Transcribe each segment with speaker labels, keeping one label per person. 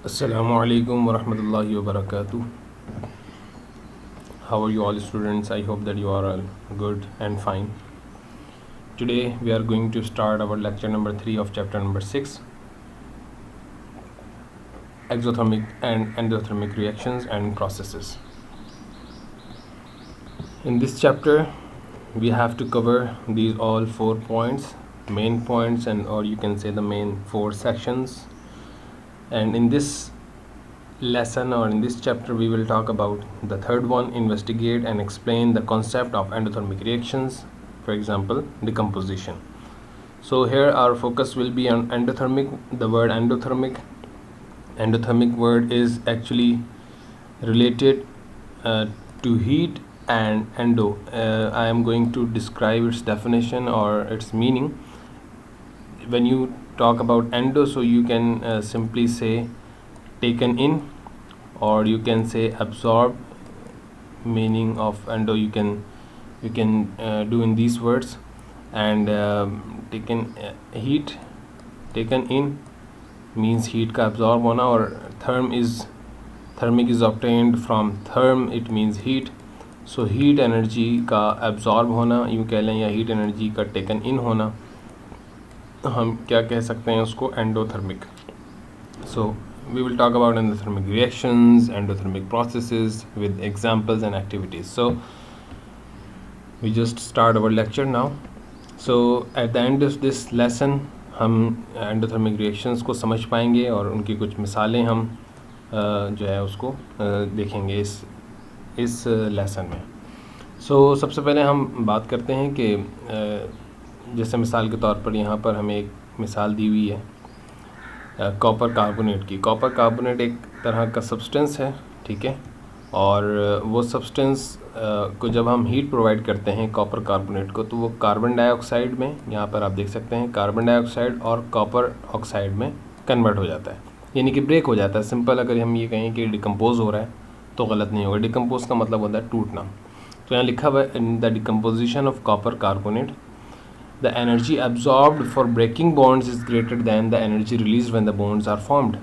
Speaker 1: Assalamu alaikum wa rahmatullahi wa barakatuh. How are you all students? I hope that you are all good and fine. Today we are going to start our lecture number 3 of chapter number 6, exothermic and endothermic reactions and processes. In this chapter we have to cover these all 4 points, main points, and or you can say the main 4 sections. And in this lesson or in this chapter we will talk about the third one, investigate and explain the concept of endothermic reactions, for example decomposition. So here our focus will be on endothermic. The word endothermic word is actually related to heat and endo. I am going to describe its definition or its meaning. When you talk about endo, so you can simply say taken in, or you can say absorb. Meaning of endo you can do in these words. And taken heat, taken in means heat का absorb होना, और thermic is obtained from therm, it means heat. So heat energy का absorb होना यूँ कह लें, या heat energy का taken in होना, हम क्या कह सकते हैं उसको, endothermic. So we will talk about endothermic reactions, endothermic processes with examples and activities. So we just start our lecture now. So at the end of this lesson हम endothermic reactions को समझ पाएंगे और उनकी कुछ मिसालें हम जो है उसको देखेंगे इस लेसन में. So सबसे पहले हम बात करते हैं कि जैसे मिसाल के तौर पर यहाँ पर हमें एक मिसाल दी हुई है कॉपर कार्बोनेट की. कॉपर कार्बोनेट एक तरह का सब्सटेंस है, ठीक है, और वो सब्सटेंस को जब हम हीट प्रोवाइड करते हैं कॉपर कार्बोनेट को, तो वो कार्बन डाइऑक्साइड में, यहाँ पर आप देख सकते हैं, कार्बन डाइऑक्साइड और कॉपर ऑक्साइड में कन्वर्ट हो जाता है, यानी कि ब्रेक हो जाता है. सिंपल अगर हम ये कहें कि डिकम्पोज हो रहा है तो गलत नहीं होगा. डिकम्पोज का मतलब होता है टूटना. तो यहाँ लिखा हुआ है इन the decomposition of copper carbonate the energy absorbed for breaking bonds is greater than the energy released when the bonds are formed.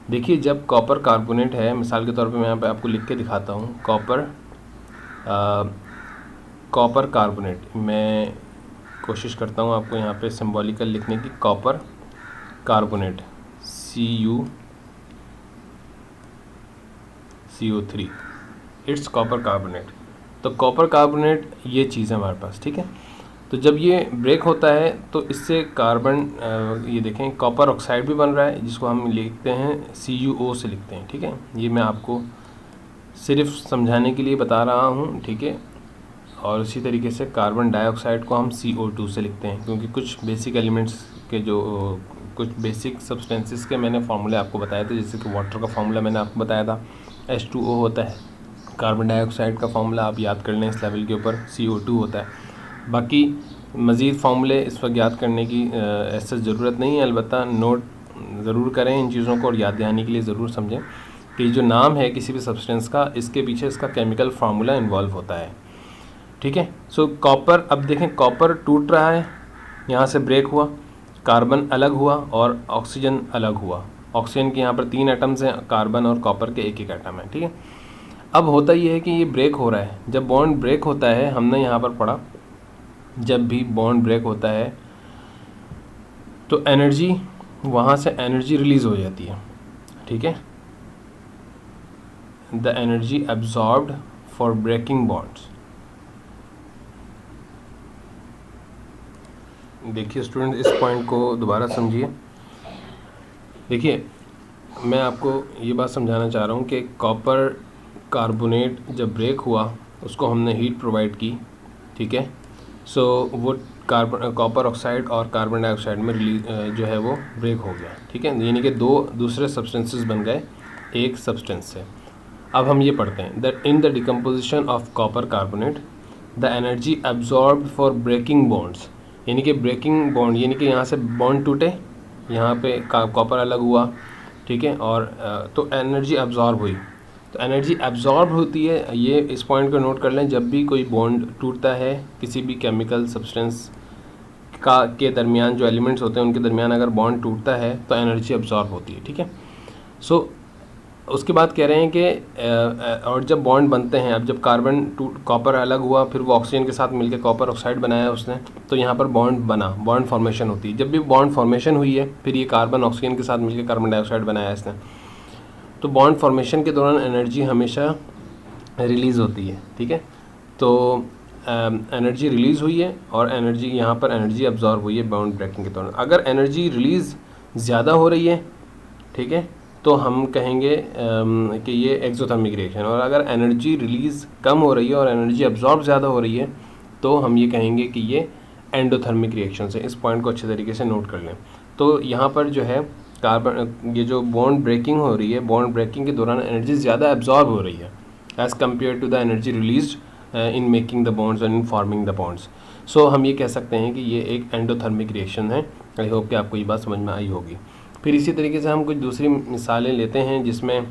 Speaker 1: देखिए जब कॉपर कार्बोनेट है, मिसाल के तौर पे मैं यहाँ पे आपको लिख के दिखाता हूँ. कॉपर कार्बोनेट, मैं कोशिश करता हूँ आपको यहाँ पे सिंबॉलिकल लिखने की. Copper carbonate CO3, it's copper carbonate. तो कॉपर कार्बोनेट ये चीज़ है हमारे पास, ठीक है. तो जब ये ब्रेक होता है तो इससे कार्बन ये देखें कॉपर ऑक्साइड भी बन रहा है, जिसको हम लिखते हैं CuO से लिखते हैं, ठीक है. ये मैं आपको सिर्फ समझाने के लिए बता रहा हूँ, ठीक है. और उसी तरीके से कार्बन डाइऑक्साइड को हम CO2 से लिखते हैं, क्योंकि कुछ बेसिक एलिमेंट्स के जो कुछ बेसिक सब्सटेंसेस के मैंने फार्मूले आपको बताए थे. जैसे कि वाटर का फार्मूला मैंने आपको बताया था H2O होता है. कार्बन डाइऑक्साइड का फार्मूला आप याद कर लें इस लेवल के ऊपर, CO2 होता है. बाकी मज़ीद फार्मूले इस वक्त याद करने की ऐसा ज़रूरत नहीं है, अलबत्ता नोट ज़रूर करें इन चीज़ों को और याद दहानी के लिए ज़रूर समझें कि जो नाम है किसी भी सब्सटेंस का, इसके पीछे इसका केमिकल फार्मूला इन्वॉल्व होता है, ठीक है. सो कॉपर, अब देखें कॉपर टूट रहा है, यहाँ से ब्रेक हुआ, कार्बन अलग हुआ और ऑक्सीजन अलग हुआ. ऑक्सीजन के यहाँ पर 3 एटम्स हैं, कार्बन और कॉपर के एक एटम है, ठीक है. अब होता ये है कि ये ब्रेक हो रहा है. जब बॉन्ड ब्रेक होता है, हमने यहाँ पर पढ़ा, जब भी बॉन्ड ब्रेक होता है तो एनर्जी, वहाँ से एनर्जी रिलीज़ हो जाती है, ठीक है. The energy absorbed for breaking bonds. देखिए स्टूडेंट, इस पॉइंट को दोबारा समझिए. देखिए मैं आपको ये बात समझाना चाह रहा हूँ कि कॉपर कार्बोनेट जब ब्रेक हुआ, उसको हमने हीट प्रोवाइड की, ठीक है. सो वो कॉपर ऑक्साइड और कार्बन डाइऑक्साइड में रिलीज जो है वो ब्रेक हो गया, ठीक है. यानी कि 2 दूसरे सब्सटेंसेस बन गए एक सब्सटेंस से. अब हम ये पढ़ते हैं that in the decomposition of copper carbonate the energy absorbed for breaking bonds. यानी कि ब्रेकिंग बॉन्ड, यानी कि यहाँ से बॉन्ड टूटे, यहाँ पे कॉपर अलग हुआ, ठीक है, और तो एनर्जी एब्जॉर्ब हुई. तो एनर्जी एब्जॉर्ब होती है, ये इस पॉइंट को नोट कर लें. जब भी कोई बॉन्ड टूटता है किसी भी केमिकल सब्सटेंस के दरमियान, जो एलिमेंट्स होते हैं उनके दरमियान अगर बॉन्ड टूटता है तो एनर्जी एब्जॉर्ब होती है, ठीक है. सो उसके बाद कह रहे हैं कि और जब बॉन्ड बनते हैं, अब जब कार्बन टू कॉपर अलग हुआ, फिर वो ऑक्सीजन के साथ मिलकर कॉपर ऑक्साइड बनाया उसने, तो यहाँ पर बॉन्ड बना, बॉन्ड फॉर्मेशन होती है। जब भी बॉन्ड फॉर्मेशन हुई है, फिर ये कार्बन ऑक्सीजन के साथ मिलकर कार्बन डाइऑक्साइड बनाया इसने, तो बॉन्ड फॉर्मेशन के दौरान एनर्जी हमेशा रिलीज़ होती है, ठीक है। तो एनर्जी रिलीज़ हुई है और एनर्जी यहाँ पर एनर्जी अब्जॉर्ब हुई है बॉन्ड ब्रेकिंग के दौरान। अगर एनर्जी रिलीज़ ज़्यादा हो रही है, ठीक है, तो हम कहेंगे कि ये एक्सोथर्मिक रिएक्शन, और अगर एनर्जी रिलीज़ कम हो रही है और एनर्जी अब्जॉर्ब ज़्यादा हो रही है, तो हम ये कहेंगे कि ये एंडोथर्मिक रिएक्शन है। इस पॉइंट को अच्छे तरीके से नोट कर लें। तो यहाँ पर जो है कार्बन, ये जो बॉन्ड ब्रेकिंग हो रही है, बॉन्ड ब्रेकिंग के दौरान एनर्जी ज़्यादा एब्जॉर्ब हो रही है as compare to the energy release in making the bonds and in forming the bonds. So हम ये कह सकते हैं कि ये एक एंडोथर्मिक रिएक्शन है। आई होप कि आपको ये बात समझ में आई होगी। फिर इसी तरीके से हम कुछ दूसरी मिसालें लेते हैं जिसमें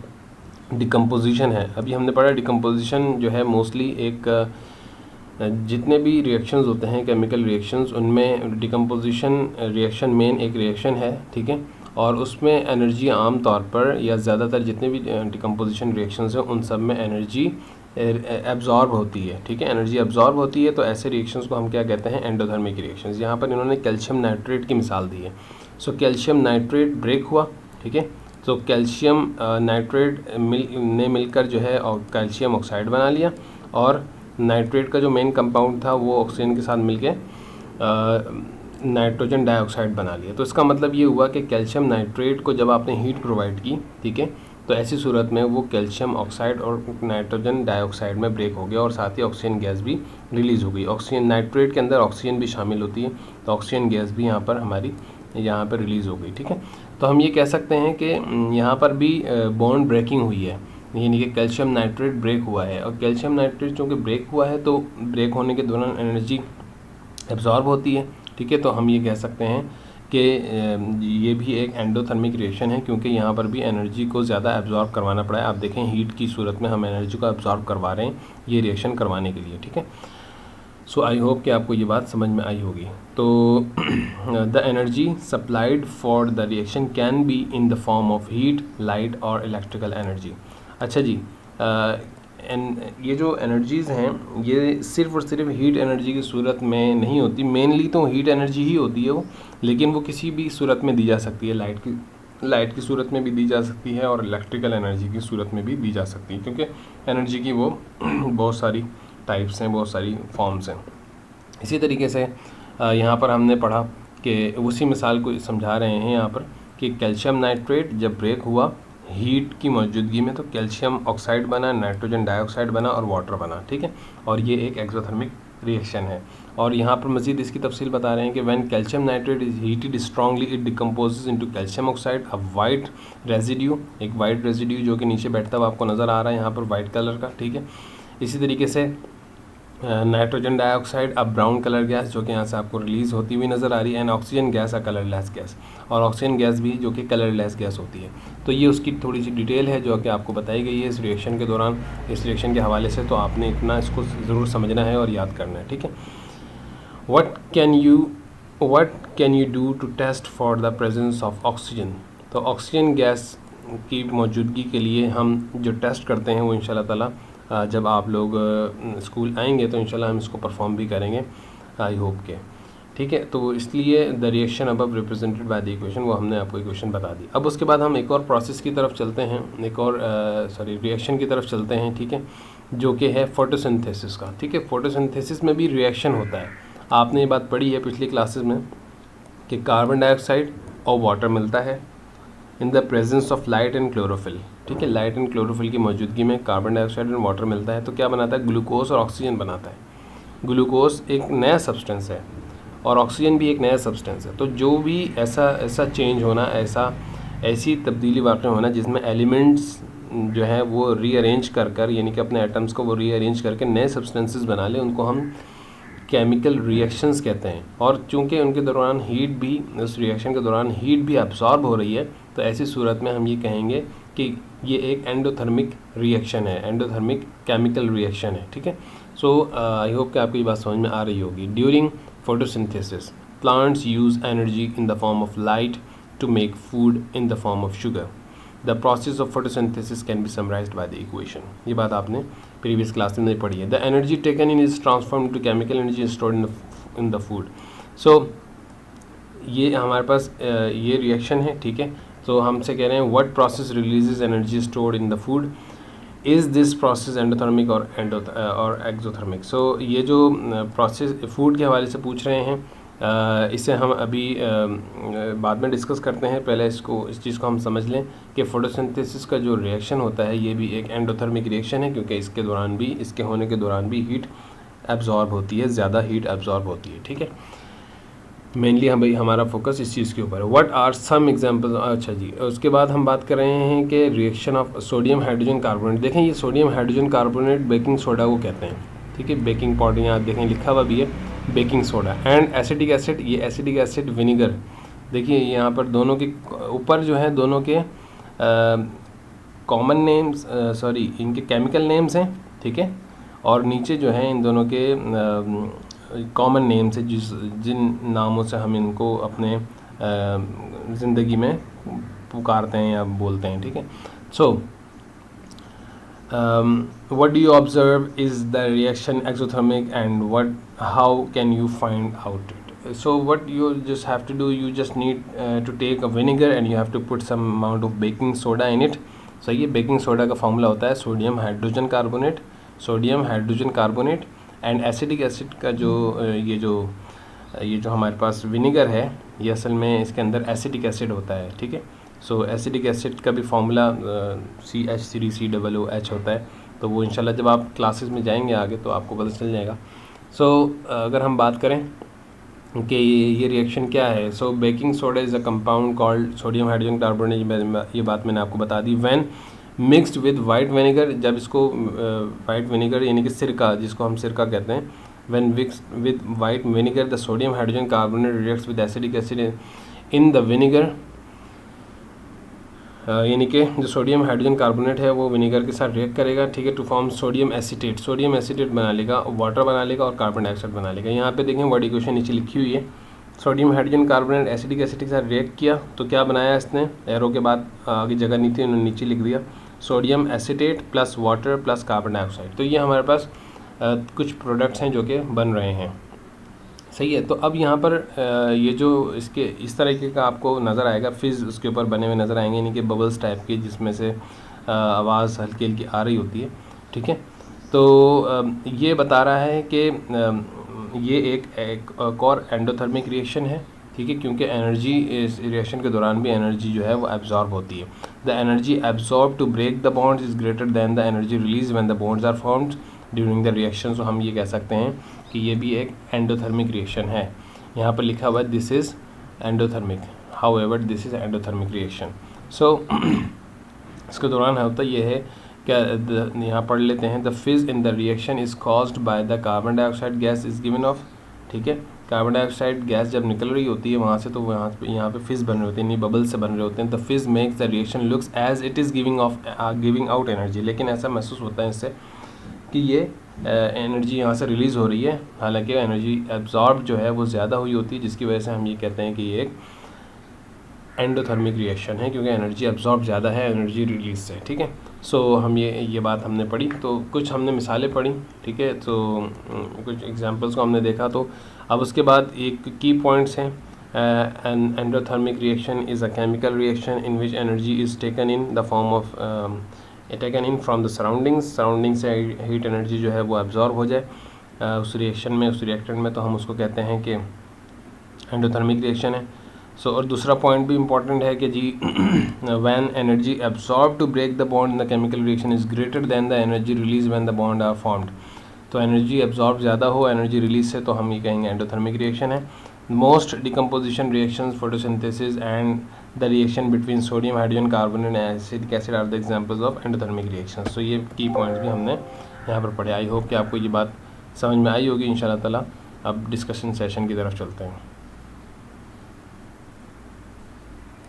Speaker 1: डिकम्पोजिशन है। अभी हमने पढ़ा डिकम्पोजिशन जो है मोस्टली एक जितने भी रिएक्शंस होते हैं केमिकल रिएक्शंस, उनमें डिकम्पोजिशन रिएक्शन मेन एक रिएक्शन है, ठीक है, और उसमें एनर्जी आम तौर पर या ज़्यादातर जितने भी डिकम्पोजिशन रिएक्शंस हैं उन सब में एनर्जी एब्जॉर्ब होती है, ठीक है, एनर्जी एब्जॉर्ब होती है। तो ऐसे रिएक्शंस को हम क्या कहते हैं, एंडोथर्मिक रिएक्शंस। यहाँ पर इन्होंने कैल्शियम नाइट्रेट की मिसाल दी है। सो कैल्शियम नाइट्रेट ब्रेक हुआ, ठीक है, तो कैल्शियम नाइट्रेट ने मिलकर जो है और कैल्शियम ऑक्साइड बना लिया, और नाइट्रेट का जो मेन कंपाउंड था वो ऑक्सीजन के साथ मिलके नाइट्रोजन डाइऑक्साइड बना लिया। तो इसका मतलब ये हुआ कि कैल्शियम नाइट्रेट को जब आपने हीट प्रोवाइड की, ठीक है, तो ऐसी सूरत में वो कैल्शियम ऑक्साइड और नाइट्रोजन डाइऑक्साइड में ब्रेक हो गया और साथ ही ऑक्सीजन गैस भी रिलीज़ हो गई। ऑक्सीजन नाइट्रेट के अंदर ऑक्सीजन भी शामिल होती है, तो ऑक्सीजन गैस भी यहाँ पर हमारी यहाँ पर रिलीज़ हो गई, ठीक है। तो हम ये कह सकते हैं कि यहाँ पर भी बॉन्ड ब्रेकिंग हुई है, यानी कि कैल्शियम नाइट्रेट ब्रेक हुआ है, और कैल्शियम नाइट्रेट चूँकि ब्रेक हुआ है तो ब्रेक होने के दौरान एनर्जी एब्जॉर्ब होती है, ठीक है। तो हम ये कह सकते हैं कि ये भी एक एंडोथर्मिक रिएक्शन है, क्योंकि यहाँ पर भी एनर्जी को ज़्यादा एब्जॉर्ब करवाना पड़ा है। आप देखें हीट की सूरत में हम एनर्जी को एब्जॉर्ब करवा रहे हैं ये रिएक्शन करवाने के लिए, ठीक है। सो आई होप कि आपको ये बात समझ में आई होगी। तो the energy supplied for the reaction can be in the form of heat, light और इलेक्ट्रिकल एनर्जी। अच्छा जी, ये जो एनर्जीज़ हैं ये सिर्फ़ और सिर्फ हीट एनर्जी की सूरत में नहीं होती, मेनली तो हीट एनर्जी ही होती है वो, लेकिन वो किसी भी सूरत में दी जा सकती है। लाइट की सूरत में भी दी जा सकती है और इलेक्ट्रिकल एनर्जी की सूरत में भी दी जा सकती है, क्योंकि एनर्जी की वो बहुत सारी टाइप्स हैं, बहुत सारी फॉर्म्स हैं। इसी तरीके से यहाँ पर हमने पढ़ा कि उसी मिसाल को समझा रहे हैं यहाँ पर कि कैल्शियम नाइट्रेट जब ब्रेक हुआ हीट की मौजूदगी में, तो कैल्शियम ऑक्साइड बना, नाइट्रोजन डाइऑक्साइड बना और वाटर बना, ठीक है, और ये एक एक्सोथर्मिक रिएक्शन है। और यहाँ पर मज़ीद इसकी तफसील बता रहे हैं कि when calcium nitrate is heated strongly it decomposes into calcium oxide a white residue, एक वाइट रेजिड्यू जो कि नीचे बैठता हुआ आपको नज़र आ रहा है यहाँ पर वाइट कलर का, ठीक है। इसी तरीके से नाइट्रोजन डाइऑक्साइड अब ब्राउन कलर गैस जो कि यहाँ से आपको रिलीज़ होती हुई नज़र आ रही है, and oxygen gas a colourless gas, और ऑक्सीजन गैस भी जो कि कलरलेस गैस होती है। तो ये उसकी थोड़ी सी डिटेल है जो कि आपको बताई गई है इस रिएक्शन के दौरान, इस रिएक्शन के हवाले से। तो आपने इतना इसको ज़रूर समझना है और याद करना है, ठीक है। What can you do to test for the presence of oxygen. तो ऑक्सीजन गैस की मौजूदगी के लिए हम जो टेस्ट करते हैं वो इंशाल्लाह ताला जब आप लोग स्कूल आएंगे तो इंशाल्लाह हम इसको परफॉर्म भी करेंगे, आई होप के, ठीक है। तो इसलिए the reaction above represented by the equation, वो हमने आपको इक्वेशन बता दी। अब उसके बाद हम एक और प्रोसेस की तरफ चलते हैं, एक और रिएक्शन की तरफ चलते हैं, ठीक है, जो कि है फोटोसिंथेसिस का, ठीक है। फोटोसिंथेसिस में भी रिएक्शन होता है। आपने ये बात पढ़ी है पिछली क्लासेस में कि कार्बन डाइऑक्साइड और वाटर मिलता है in the presence of light and chlorophyll, ठीक है। लाइट एंड क्लोरोफिल की मौजूदगी में कार्बन डाइऑक्साइड एंड वाटर मिलता है, तो क्या बनाता है, ग्लूकोज और ऑक्सीजन बनाता है। ग्लूकोज एक नया सब्सटेंस है और ऑक्सीजन भी एक नया सब्सटेंस है। तो जो भी ऐसा चेंज होना, ऐसी तब्दीली वाक़ई होना जिसमें एलिमेंट्स जो है वो रीअरेंज कर यानी कि अपने एटम्स को वो रीअरेंज करके नए सब्सटेंसेस बना ले, उनको हम केमिकल रिएक्शंस कहते हैं। और चूंकि उनके दौरान हीट भी, उस रिएक्शन के दौरान हीट भी अब्सॉर्ब हो रही है, तो ऐसी सूरत में हम ये कहेंगे कि ये एक एंडोथर्मिक रिएक्शन है, एंडोथर्मिक केमिकल रिएक्शन है, ठीक है। सो आई होप कि आपको ये बात समझ में आ रही होगी। During photosynthesis plants use energy in the form of light to make food in the form of sugar. The process of photosynthesis can be summarised by the equation. ये बात आपने प्रीवियस क्लास में नहीं पढ़ी है। The energy taken in is transform to chemical energy stored in the food. So ये हमारे पास ये रिएक्शन है, ठीक है। तो हमसे कह रहे हैं what process releases energy stored in the food, is this process endothermic और एक्सोथर्मिक। सो ये जो प्रोसेस फूड के हवाले से पूछ रहे हैं, इसे हम अभी बाद में डिस्कस करते हैं। पहले इस चीज़ को हम समझ लें कि फोटोसिंथेसिस का जो रिएक्शन होता है ये भी एक एंडोथर्मिक रिएक्शन है, क्योंकि इसके होने के दौरान भी हीट एब्जॉर्ब होती है, ज़्यादा हीट एब्जॉर्ब होती है, ठीक है। मेनली भाई हमारा फोकस इस चीज़ के ऊपर है। What are some examples. अच्छा जी, उसके बाद हम बात कर रहे हैं कि reaction of sodium hydrogen carbonate. देखें ये sodium hydrogen carbonate baking soda को कहते हैं, ठीक है। बेकिंग पाउडर यहाँ देखें लिखा हुआ भी है baking soda. And acetic acid, ये एसिटिक एसिड विनीगर, देखिए यहाँ पर दोनों के ऊपर जो है दोनों के कॉमन नेम्स, सॉरी इनके केमिकल नेम्स हैं, ठीक है। और नीचे जो है इन दोनों के कॉमन नेम्स है जिन नामों से हम इनको अपने ज़िंदगी में पुकारते हैं या बोलते हैं, ठीक है। सो what do you observe is the reaction exothermic and how can you find out it? So what you just have to do, you just need to take a vinegar and you have to put some amount of baking soda in it. So ये baking soda का formula होता है sodium hydrogen carbonate and acidic acid का जो ये जो हमारे पास vinegar है ये असल में इसके अंदर एसिटिक एसिड होता है, ठीक है। सो एसिडिक एसिड का भी फॉर्मूला CH3COOH होता है, तो वो इंशाल्लाह जब आप क्लासेस में जाएंगे आगे तो आपको पता चल जाएगा। सो अगर हम बात करें कि ये रिएक्शन क्या है, so baking soda is a compound called sodium hydrogen carbonate, ये बात मैंने आपको बता दी। When mixed with white vinegar, जब इसको वाइट विनेगर यानी कि सिरका, जिसको हम सिरका कहते हैं, when mixed with white vinegar the sodium hydrogen carbonate reacts with acidic acid in the vinegar, यानी कि जो सोडियम हाइड्रोजन कार्बोनेट है वो विनेगर के साथ रिएक्ट करेगा, ठीक है, टू फॉर्म सोडियम एसीटेट बना लेगा, वाटर बना लेगा और कार्बन डाइऑक्साइड बना लेगा। यहाँ पे देखें वर्ड इक्वेशन नीचे लिखी हुई है। Sodium hydrogen carbonate acidic acid के साथ रिएक्ट किया तो क्या बनाया इसने, एरो के बाद आगे जगह नहीं थी उन्होंने नीचे लिख दिया sodium acetate plus water plus carbon dioxide. तो ये हमारे पास कुछ प्रोडक्ट्स हैं जो कि बन रहे हैं, सही है। तो अब यहाँ पर ये जो इसके इस तरीके का आपको नज़र आएगा, फिज़ उसके ऊपर बने हुए नज़र आएंगे, यानी कि बबल्स टाइप के जिसमें से आवाज़ हल्की हल्की आ रही होती है, ठीक है। तो ये बता रहा है कि ये एक और एंडोथर्मिक रिएक्शन है, ठीक है, क्योंकि एनर्जी इस रिएक्शन के दौरान भी एनर्जी जो है वो एब्जॉर्ब होती है। The energy absorb to break the bonds is greater than the energy release when the bonds are formed during the reaction. So हम ये कह सकते हैं कि ये भी एक एंडोथर्मिक रिएक्शन है। यहाँ पर लिखा हुआ है this is endothermic, however this is endothermic reaction. So इसके दौरान होता ये है क्या, यहाँ पढ़ लेते हैं, the fizz in the reaction is caused by the carbon dioxide gas is given of, ठीक है। कार्बन डाइऑक्साइड गैस जब निकल रही होती है वहाँ से, तो यहाँ पे फिज़ बन रहे होते हैं, यानी बबल से बन रहे होते हैं। The fizz makes the reaction looks as it is giving out energy, लेकिन ऐसा महसूस होता है इससे कि ये एनर्जी यहाँ से रिलीज़ हो रही है, हालांकि एनर्जी एब्जॉर्ब जो है वो ज़्यादा हुई होती है, जिसकी वजह से हम ये कहते हैं कि ये एक एंडोथर्मिक रिएक्शन है, क्योंकि एनर्जी एब्जॉर्ब ज़्यादा है एनर्जी रिलीज से, ठीक है। सो हम ये बात हमने पढ़ी, तो कुछ हमने मिसालें पढ़ी, ठीक है, तो कुछ एग्जांपल्स को हमने देखा। तो अब उसके बाद एक की पॉइंट्स हैं, an endothermic reaction is a chemical reaction in which energy is taken in the form of taken in from the surrounding से हीट एनर्जी जो है वो एब्जॉर्ब हो जाए उस रिएक्शन में, उस रिएक्टेंट में, तो हम उसको कहते हैं कि एंडोथर्मिक रिएक्शन है। सो और दूसरा पॉइंट भी इम्पॉर्टेंट है कि जी when energy absorb to break the bond in the chemical reaction is greater than the energy release when the bond are formed. तो एनर्जी एब्जॉर्ब ज़्यादा हो एनर्जी रिलीज से, तो हम ये कहेंगे एंडोथर्मिक रिएक्शन है। Most decomposition reactions, photosynthesis and the reaction between sodium hydrogen carbonate and acidic acid are the examples of endothermic reactions. तो ये की पॉइंट्स भी हमने यहाँ पर पढ़े। आई होप कि आपको ये बात समझ में आई होगी इंशाल्लाह ताला। अब डिस्कशन सेशन की तरफ चलते हैं।